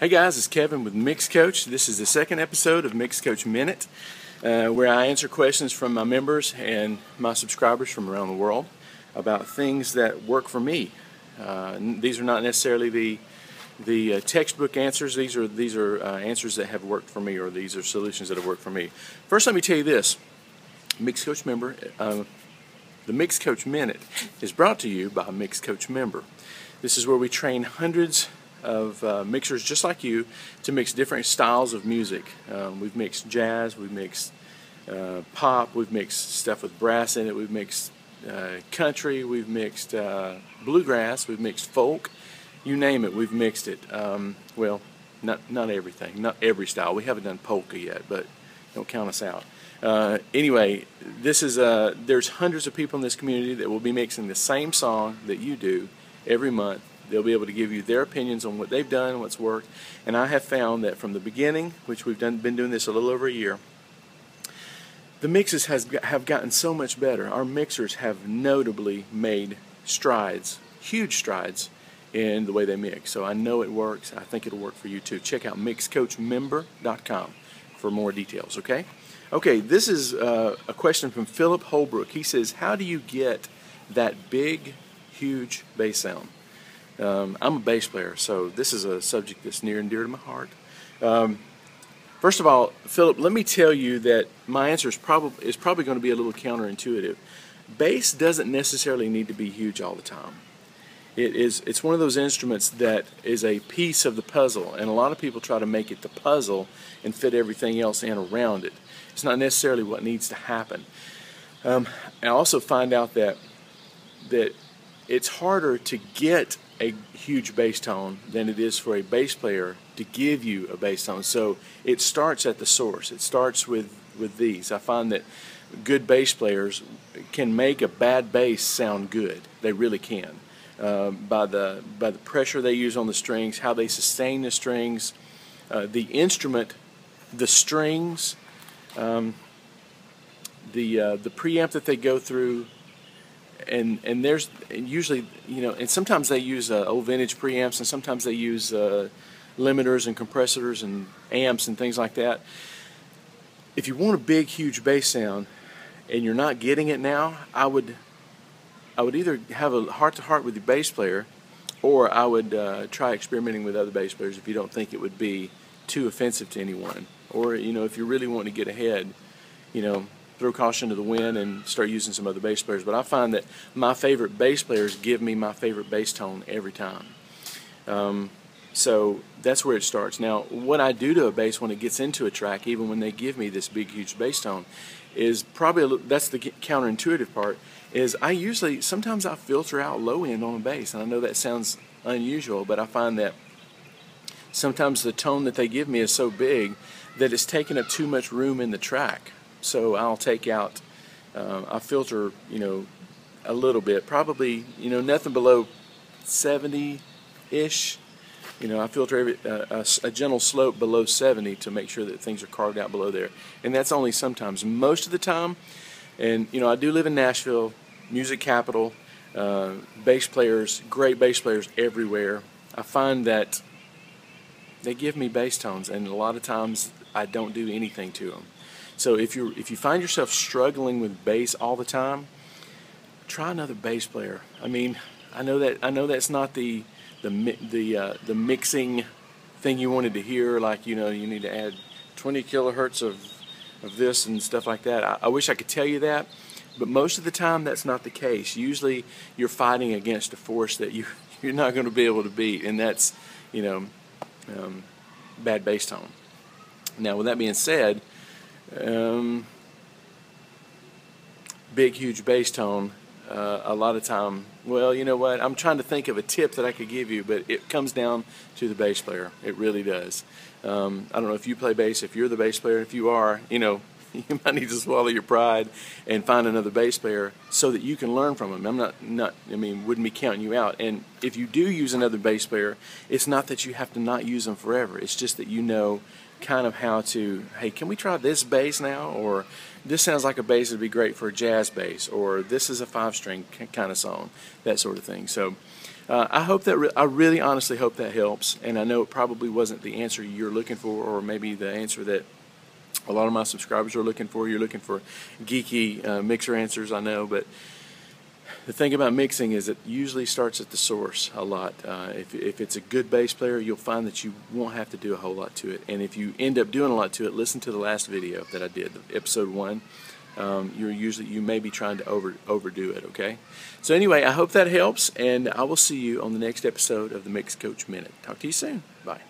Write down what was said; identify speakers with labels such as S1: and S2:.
S1: Hey guys, it's Kevin with MixCoach. This is the second episode of MixCoach Minute, where I answer questions from my members and my subscribers from around the world about things that work for me. These are not necessarily the textbook answers. These are answers that have worked for me, or these are solutions that have worked for me. First, let me tell you this: MixCoach member, the MixCoach Minute is brought to you by a MixCoach member. This is where we train hundreds of mixers just like you to mix different styles of music. We've mixed jazz, we've mixed pop, we've mixed stuff with brass in it, we've mixed country, we've mixed bluegrass, we've mixed folk, you name it, we've mixed it. Well, not everything, not every style. We haven't done polka yet, but don't count us out. Anyway, this is there's hundreds of people in this community that will be mixing the same song that you do every month. They'll be able to give you their opinions on what they've done, what's worked, and I have found that from the beginning, which we've been doing this a little over a year, the mixes have gotten so much better. Our mixers have notably made strides, huge strides, in the way they mix. So I know it works. I think it'll work for you too. Check out MixCoachMember.com for more details. Okay, this is a question from Philip Holbrook. He says, how do you get that big, huge bass sound? I'm a bass player, so this is a subject that's near and dear to my heart. First of all, Philip, let me tell you that my answer is probably going to be a little counterintuitive. Bass doesn't necessarily need to be huge all the time. It's one of those instruments that is a piece of the puzzle, and a lot of people try to make it the puzzle and fit everything else in around it. It's not necessarily what needs to happen. I also find out that it's harder to get a huge bass tone than it is for a bass player to give you a bass tone. So it starts at the source. It starts with these. I find that good bass players can make a bad bass sound good. They really can. By the pressure they use on the strings, how they sustain the strings, the instrument, the strings, the preamp that they go through. And there's usually, and sometimes they use old vintage preamps, and sometimes they use limiters and compressors and amps and things like that. If you want a big, huge bass sound and you're not getting it now, I would either have a heart-to-heart with your bass player, or I would try experimenting with other bass players if you don't think it would be too offensive to anyone. Or, if you really want to get ahead, throw caution to the wind and start using some other bass players. But I find that my favorite bass players give me my favorite bass tone every time. So that's where it starts. Now, what I do to a bass when it gets into a track, even when they give me this big, huge bass tone, is probably that's the counterintuitive part. Is sometimes I filter out low end on a bass, and I know that sounds unusual, but I find that sometimes the tone that they give me is so big that it's taking up too much room in the track. So I'll take out, I filter, a little bit, probably, nothing below 70-ish. I filter a gentle slope below 70 to make sure that things are carved out below there. And that's only sometimes. Most of the time, and, I do live in Nashville, music capital, bass players, great bass players everywhere. I find that they give me bass tones, and a lot of times I don't do anything to them. So if you find yourself struggling with bass all the time, try another bass player. I mean, I know that's not the mixing thing you wanted to hear. Like you need to add 20 kilohertz of this and stuff like that. I wish I could tell you that, but most of the time that's not the case. Usually you're fighting against a force that you're not going to be able to beat, and that's bad bass tone. Now, with that being said, big, huge bass tone, a lot of time, well, you know what, I'm trying to think of a tip that I could give you, but it comes down to the bass player. It really does. I don't know if you play bass, if you're the bass player. If you are, you might need to swallow your pride and find another bass player so that you can learn from them. Wouldn't be counting you out. And if you do use another bass player, it's not that you have to not use them forever. It's just that kind of how to, hey, can we try this bass now? Or this sounds like a bass that would be great for a jazz bass, or this is a 5-string kind of song, that sort of thing. So I really honestly hope that helps, and I know it probably wasn't the answer you're looking for, or maybe the answer that a lot of my subscribers are looking for. You're looking for geeky mixer answers, I know, but the thing about mixing is it usually starts at the source a lot. If it's a good bass player, you'll find that you won't have to do a whole lot to it. And if you end up doing a lot to it, listen to the last video that I did, episode 1. You may be trying to overdo it, okay? So anyway, I hope that helps, and I will see you on the next episode of the MixCoach Minute. Talk to you soon. Bye.